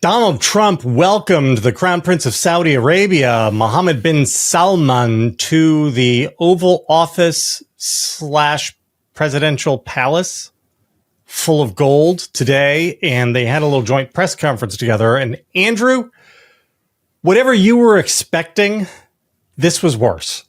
Donald Trump welcomed the Crown Prince of Saudi Arabia, Mohammed bin Salman, to the Oval Office / presidential palace full of gold today. And they had a little joint press conference together. And Andrew, whatever you were expecting, this was worse.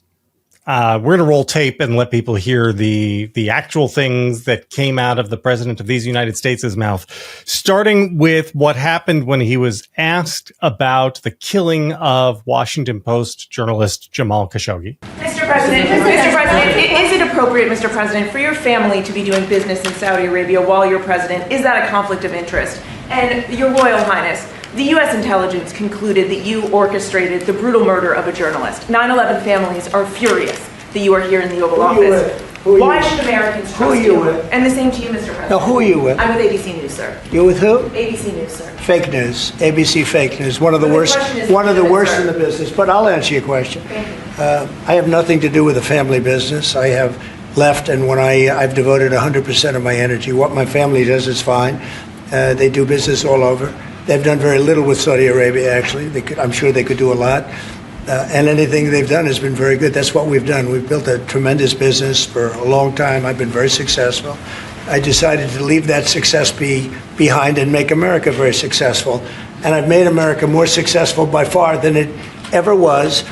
We're going to roll tape and let people hear the actual things that came out of the president of these United States' mouth, starting with what happened when he was asked about the killing of Washington Post journalist Jamal Khashoggi. Mr. President, is it appropriate, Mr. President, for your family to be doing business in Saudi Arabia while you're president? Is that a conflict of interest? And Your Royal Highness, the U.S. intelligence concluded that you orchestrated the brutal murder of a journalist. 9/11 families are furious that you are here in the Oval Office. Why should Americans trust you? And the same to you, Mr. President. Now, who are you with? I'm with ABC News, sir. You're with who? ABC News, sir. Fake news. ABC fake news. One of the worst in the business. But I'll answer your question. Thank you. I have nothing to do with the family business. I have left, and when I've devoted 100% of my energy. What my family does is fine. They do business all over. They've done very little with Saudi Arabia, actually. I'm sure they could do a lot. And anything they've done has been very good. That's what we've done. We've built a tremendous business for a long time. I've been very successful. I decided to leave that success behind and make America very successful. And I've made America more successful by far than it ever was,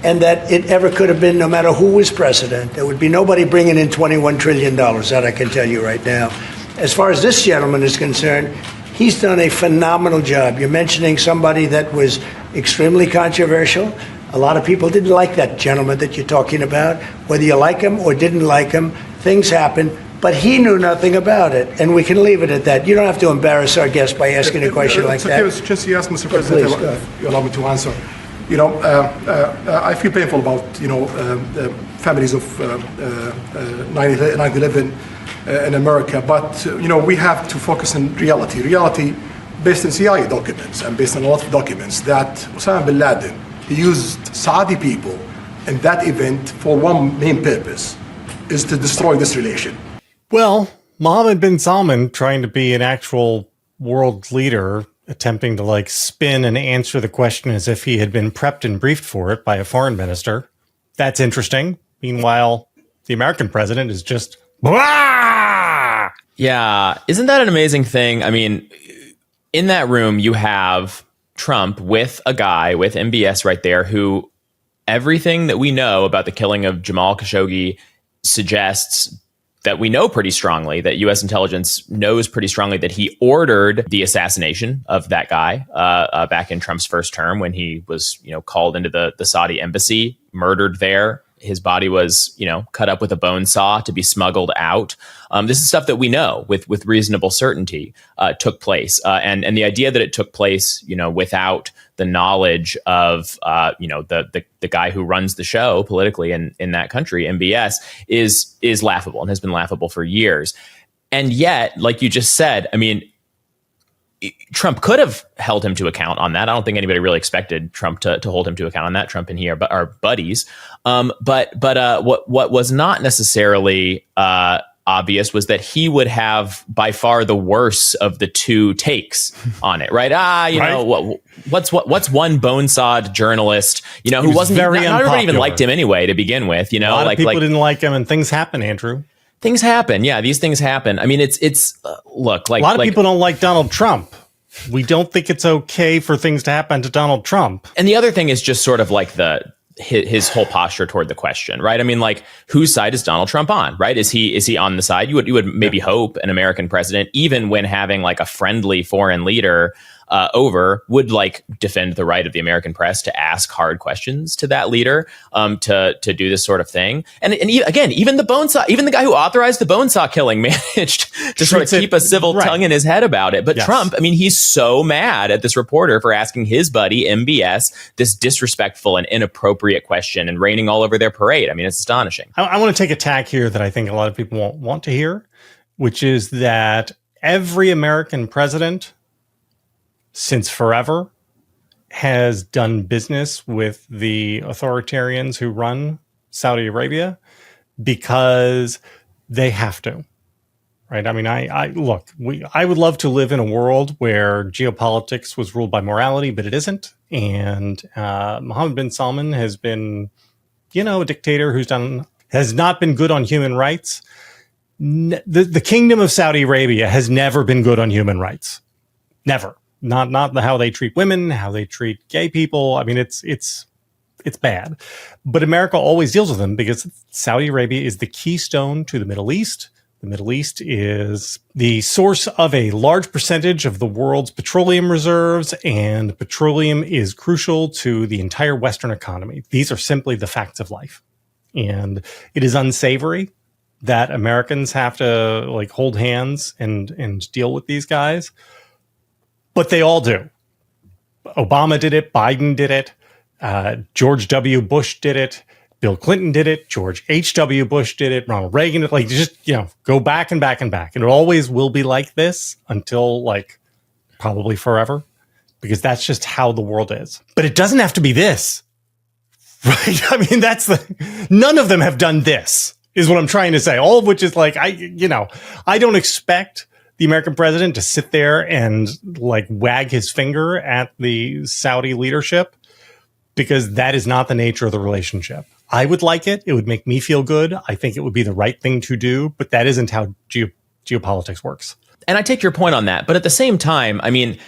and that it ever could have been, no matter who was president. There would be nobody bringing in $21 trillion, that I can tell you right now. As far as this gentleman is concerned, he's done a phenomenal job. You're mentioning somebody that was extremely controversial. A lot of people didn't like that gentleman that you're talking about. Whether you like him or didn't like him, things happen. But he knew nothing about it, and we can leave it at that. You don't have to embarrass our guest by asking a question like that. Okay, just you ask, Mr. President, if you allow me to answer. You know, I feel painful about, the families of 9/11 in America, but, we have to focus on reality. Reality based on CIA documents and based on a lot of documents that Osama bin Laden, he used Saudi people in that event for one main purpose, is to destroy this relation. Well, Mohammed bin Salman, trying to be an actual world leader, attempting to spin and answer the question as if he had been prepped and briefed for it by a foreign minister. That's interesting. Meanwhile, the American president is just blah! Yeah. Isn't that an amazing thing? I mean, in that room, you have Trump with a guy with MBS right there who everything that we know about the killing of Jamal Khashoggi suggests that we know pretty strongly, that U.S. intelligence knows pretty strongly that he ordered the assassination of that guy back in Trump's first term when he was, called into the Saudi embassy, murdered there. His body was, cut up with a bone saw to be smuggled out. This is stuff that we know with reasonable certainty took place. And the idea that it took place, without the knowledge of, the guy who runs the show politically in that country, MBS, is laughable and has been laughable for years. And yet, like you just said, I mean, Trump could have held him to account on that. I don't think anybody really expected Trump to hold him to account on that. Trump and he are buddies. But what was not necessarily obvious was that he would have by far the worst of the two takes on it, right? What's one bone-sawed journalist, who wasn't not everybody even liked him anyway to begin with, A lot of people didn't like him, and things happen, Andrew. Things happen. Yeah, these things happen. I mean, look, like a lot of people don't like Donald Trump. We don't think it's okay for things to happen to Donald Trump. And the other thing is just sort of like his whole posture toward the question, right? I mean, whose side is Donald Trump on, right? Is he on the side? You would maybe hope an American president, even when having a friendly foreign leader over, would defend the right of the American press to ask hard questions to that leader, to do this sort of thing. And again, even the guy who authorized the bone saw killing managed to sort of keep a civil tongue in his head about it. But yes. Trump, I mean, he's so mad at this reporter for asking his buddy MBS this disrespectful and inappropriate question and raining all over their parade. I mean, it's astonishing. I want to take a tack here that I think a lot of people won't want to hear, which is that every American president since forever has done business with the authoritarians who run Saudi Arabia because they have to. right? I mean, I look, I would love to live in a world where geopolitics was ruled by morality, but it isn't. And Mohammed bin Salman has been, a dictator has not been good on human rights. The Kingdom of Saudi Arabia has never been good on human rights. Never. Not how they treat women, how they treat gay people. I mean, it's bad. But America always deals with them because Saudi Arabia is the keystone to the Middle East. The Middle East is the source of a large percentage of the world's petroleum reserves, and petroleum is crucial to the entire Western economy. These are simply the facts of life. And it is unsavory that Americans have to hold hands and deal with these guys. But they all do. Obama did it. Biden did it. George W. Bush did it. Bill Clinton did it. George H.W. Bush did it. Ronald Reagan did it. Just go back and back and back. And it always will be like this until probably forever, because that's just how the world is. But it doesn't have to be this, right? I mean, none of them have done this, is what I'm trying to say. All of which is I don't expect the American president to sit there and wag his finger at the Saudi leadership, because that is not the nature of the relationship. I would like it. It would make me feel good. I think it would be the right thing to do, but that isn't how geopolitics works. And I take your point on that. But at the same time, I mean,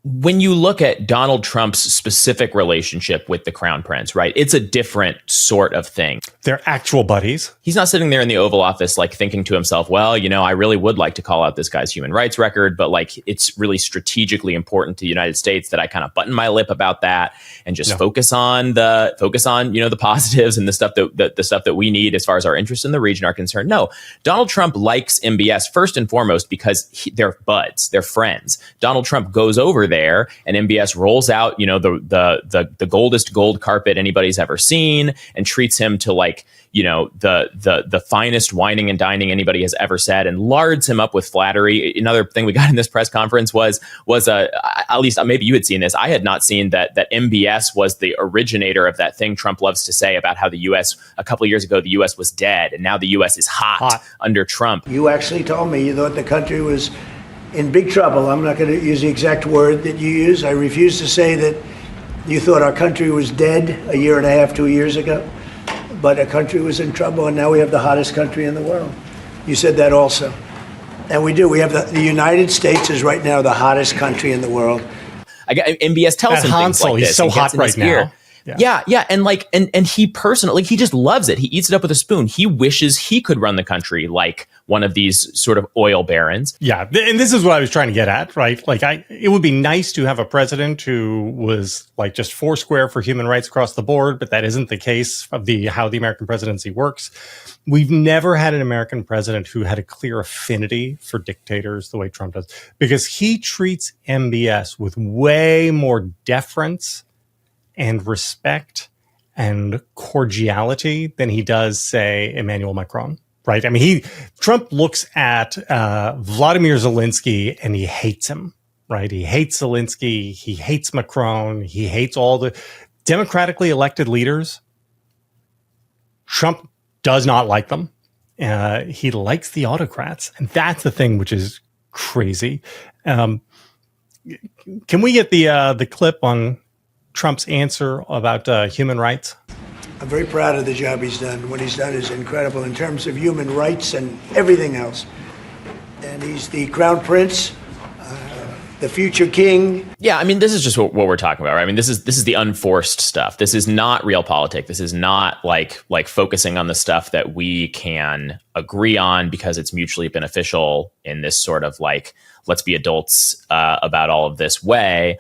when you look at Donald Trump's specific relationship with the Crown Prince, right, it's a different sort of thing. They're actual buddies. He's not sitting there in the Oval Office thinking to himself, well, I really would like to call out this guy's human rights record, but it's really strategically important to the United States that I kind of button my lip about that and just focus on the positives and the stuff that we need as far as our interests in the region are concerned. No, Donald Trump likes MBS first and foremost because they're buds, they're friends. Donald Trump goes over there and MBS rolls out, the goldest gold carpet anybody's ever seen, and treats him to the finest whining and dining anybody has ever said, and lards him up with flattery. Another thing we got in this press conference was at least maybe you had seen this. I had not seen that MBS was the originator of that thing Trump loves to say about how the U.S. a couple of years ago, the U.S. was dead, and now the U.S. is hot under Trump. You actually told me you thought the country was in big trouble. I'm not going to use the exact word that you use. I refuse to say that you thought our country was dead a year and a half, 2 years ago. But our country was in trouble, and now we have the hottest country in the world. You said that also. And we do. We have the United States is right now the hottest country in the world. MBS tells him things like this. He's so hot right now. Yeah. And he personally, he just loves it. He eats it up with a spoon. He wishes he could run the country like one of these sort of oil barons. Yeah. And this is what I was trying to get at, right? It would be nice to have a president who was just foursquare for human rights across the board, but that isn't the case of how the American presidency works. We've never had an American president who had a clear affinity for dictators the way Trump does, because he treats MBS with way more deference and respect and cordiality than he does, say, Emmanuel Macron, right? I mean, Trump looks at Vladimir Zelensky and he hates him, right? He hates Zelensky, he hates Macron, he hates all the democratically elected leaders. Trump does not like them. He likes the autocrats, and that's the thing which is crazy. Can we get the clip on Trump's answer about human rights? I'm very proud of the job he's done. What he's done is incredible in terms of human rights and everything else. And he's the crown prince, the future king. Yeah, I mean, this is just what we're talking about, right? I mean, this is the unforced stuff. This is not real politics. This is not like focusing on the stuff that we can agree on because it's mutually beneficial in this sort of let's be adults about all of this way.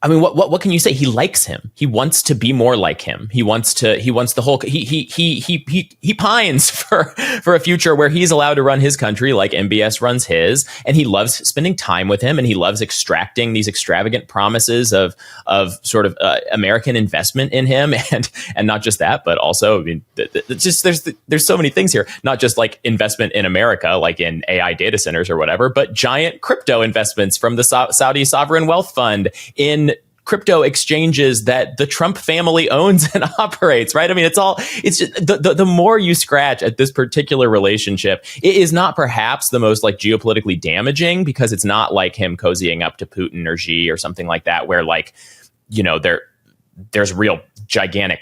I mean, what can you say? He likes him. He wants to be more like him. He wants the whole, he pines for a future where he's allowed to run his country like MBS runs his. And he loves spending time with him, and he loves extracting these extravagant promises of sort of American investment in him. And not just that, but also, I mean, there's so many things here, not just investment in America, like in AI data centers or whatever, but giant crypto investments from the Saudi Sovereign Wealth Fund in crypto exchanges that the Trump family owns and operates, right? I mean, it's just the more you scratch at this particular relationship, it is not perhaps the most like geopolitically damaging, because it's not like him cozying up to Putin or Xi or something like that, where like, you know, there's real gigantic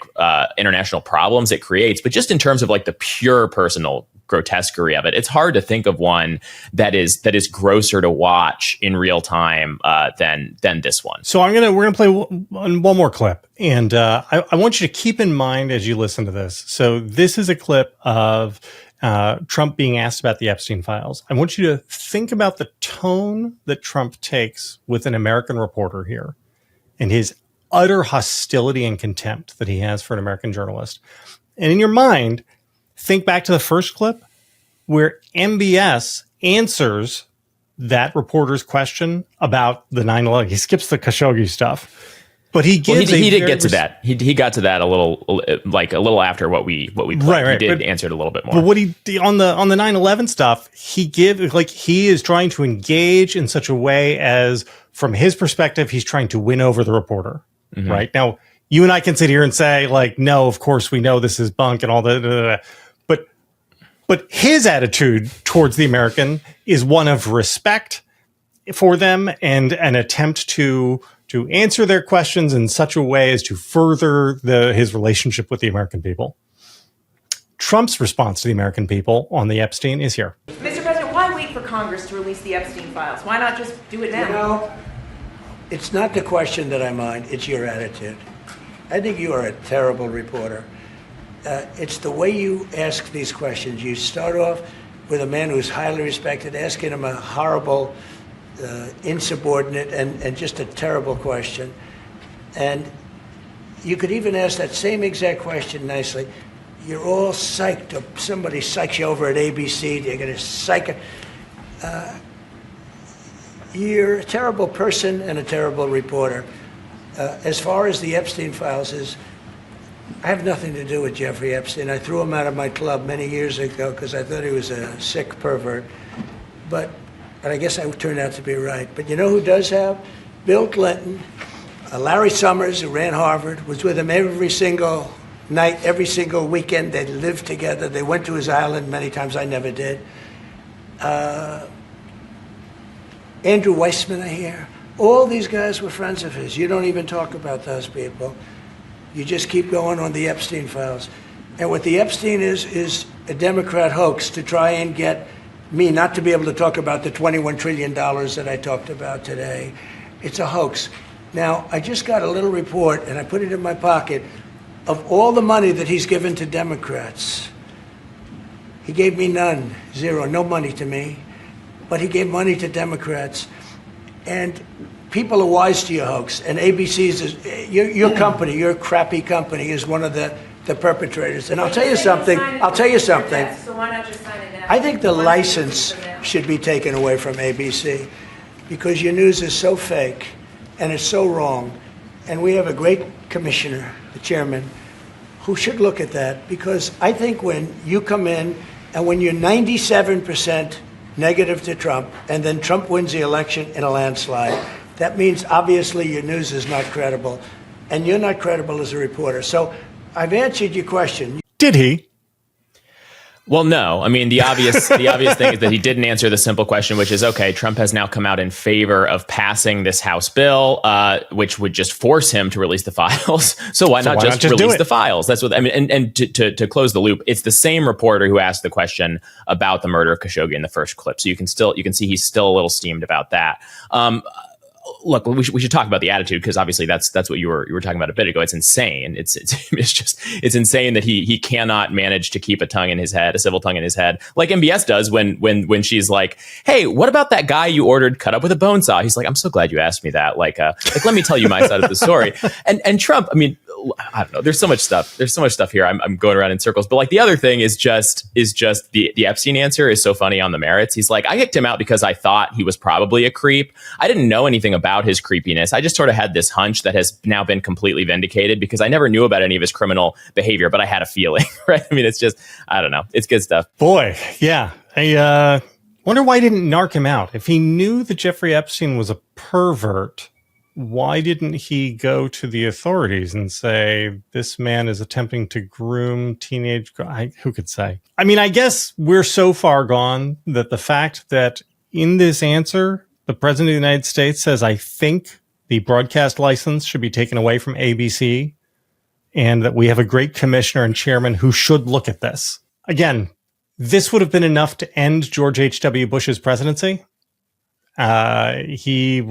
international problems it creates. But just in terms of like the pure personal grotesquerie of it, it's hard to think of one that is grosser to watch in real time than this one. So we're gonna play one more clip, and I want you to keep in mind as you listen to this. So this is a clip of Trump being asked about the Epstein files. I want you to think about the tone that Trump takes with an American reporter here, and his utter hostility and contempt that he has for an American journalist. And in your mind, think back to the first clip where MBS answers that reporter's question about the 9/11. He skips the Khashoggi stuff, but he gives. Well, he did get to that. He got to that a little after what we played. Right. He did answer it a little bit more. But what he on the 9/11 stuff, he is trying to engage in such a way as, from his perspective, he's trying to win over the reporter. Mm-hmm. Right now, you and I can sit here and say, like, no, of course we know this is bunk and all that. But his attitude towards the American is one of respect for them and an attempt to answer their questions in such a way as to further his relationship with the American people. Trump's response to the American people on the Epstein is here. Mr. President, why wait for Congress to release the Epstein files? Why not just do it now? You know, it's not the question that I mind, it's your attitude. I think you are a terrible reporter. It's the way you ask these questions. You start off with a man who's highly respected, asking him a horrible, insubordinate, and just a terrible question. And you could even ask that same exact question nicely. You're all psyched up. Somebody psychs you over at ABC. They're going to psych. You're a terrible person and a terrible reporter. As far as the Epstein files is, I have nothing to do with Jeffrey Epstein. I threw him out of my club many years ago because I thought he was a sick pervert. But I guess I turned out to be right. But you know who does have? Bill Clinton, Larry Summers, who ran Harvard, was with him every single night, every single weekend. They lived together. They went to his island many times. I never did. Andrew Weissman, I hear. All these guys were friends of his. You don't even talk about those people. You just keep going on the Epstein files. And what the Epstein is a Democrat hoax to try and get me not to be able to talk about the $21 trillion that I talked about today. It's a hoax. Now, I just got a little report, and I put it in my pocket, of all the money that he's given to Democrats. He gave me none, zero, no money to me. But he gave money to Democrats. And people are wise to your hoax. And ABC's, your company, your crappy company, is one of the perpetrators. And I'll tell you something. So why not just sign it now? I think the license should be taken away from ABC because your news is so fake and it's so wrong. And we have a great commissioner, the chairman, who should look at that, because I think when you come in and when you're 97% negative to Trump, and then Trump wins the election in a landslide, that means obviously your news is not credible, and you're not credible as a reporter. So I've answered your question. Did he? Well, no. I mean, the obvious thing is that he didn't answer the simple question, which is, okay, Trump has now come out in favor of passing this House bill, which would just force him to release the files. So why not just release the files? That's what I mean. And to close the loop, it's the same reporter who asked the question about the murder of Khashoggi in the first clip. So you can see he's still a little steamed about that. Look, we should talk about the attitude, because obviously that's what you were talking about a bit ago. It's insane. It's insane that he cannot manage to keep a civil tongue in his head, like MBS does when she's like, "Hey, what about that guy you ordered cut up with a bone saw?" He's like, "I'm so glad you asked me that. Like let me tell you my side of the story." And Trump, I mean, I don't know. There's so much stuff here. I'm going around in circles. But like the other thing is just the Epstein answer is so funny on the merits. He's like, I kicked him out because I thought he was probably a creep. I didn't know anything about his creepiness. I just sort of had this hunch that has now been completely vindicated, because I never knew about any of his criminal behavior, but I had a feeling, right? I mean, it's just, I don't know. It's good stuff. Boy, yeah. I wonder why he didn't narc him out. If he knew that Jeffrey Epstein was a pervert, why didn't he go to the authorities and say, this man is attempting to groom teenage who could say? I mean, I guess we're so far gone that the fact that in this answer, the president of the United States says, I think the broadcast license should be taken away from ABC, and that we have a great commissioner and chairman who should look at this. Again, this would have been enough to end George H.W. Bush's presidency. Barack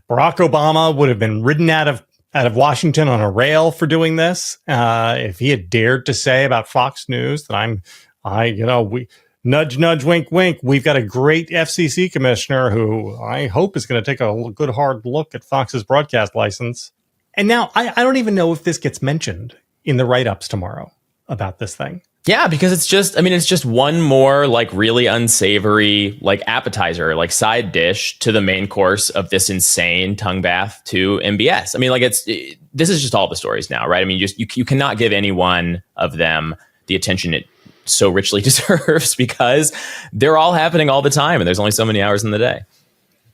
Obama would have been ridden out of Washington on a rail for doing this. If he had dared to say about Fox News that we nudge, nudge, wink, wink, we've got a great FCC commissioner who I hope is going to take a good hard look at Fox's broadcast license. And now I don't even know if this gets mentioned in the write-ups tomorrow about this thing. Yeah, because it's just one more like really unsavory like appetizer, like side dish to the main course of this insane tongue bath to MBS. I mean, like this is just all the stories now, right? I mean, you cannot give any one of them the attention it so richly deserves because they're all happening all the time, and there's only so many hours in the day.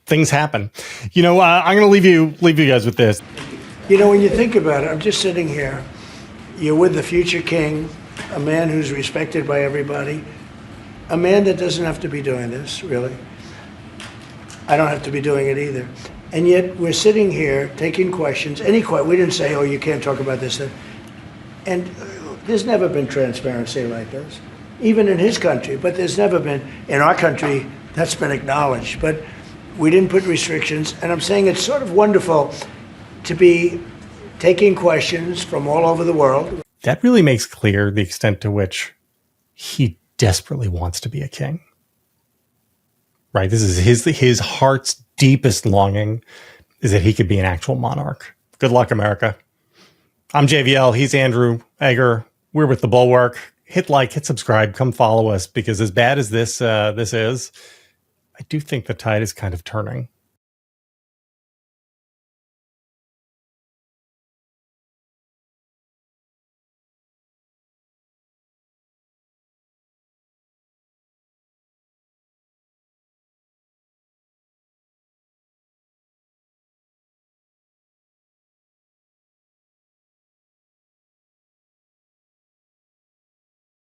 Things happen. I'm going to leave you guys with this. When you think about it, I'm just sitting here. You're with the future king, a man who's respected by everybody, a man that doesn't have to be doing this, really. I don't have to be doing it either. And yet we're sitting here taking questions, we didn't say, oh, you can't talk about this. And there's never been transparency like this, even in his country, but there's never been, in our country, that's been acknowledged. But we didn't put restrictions, and I'm saying it's sort of wonderful to be taking questions from all over the world. That really makes clear the extent to which he desperately wants to be a king. Right? This is his heart's deepest longing is that he could be an actual monarch. Good luck, America. I'm JVL. He's Andrew Egger. We're with the Bulwark. Hit like, hit subscribe, come follow us, because as bad as this is, I do think the tide is kind of turning.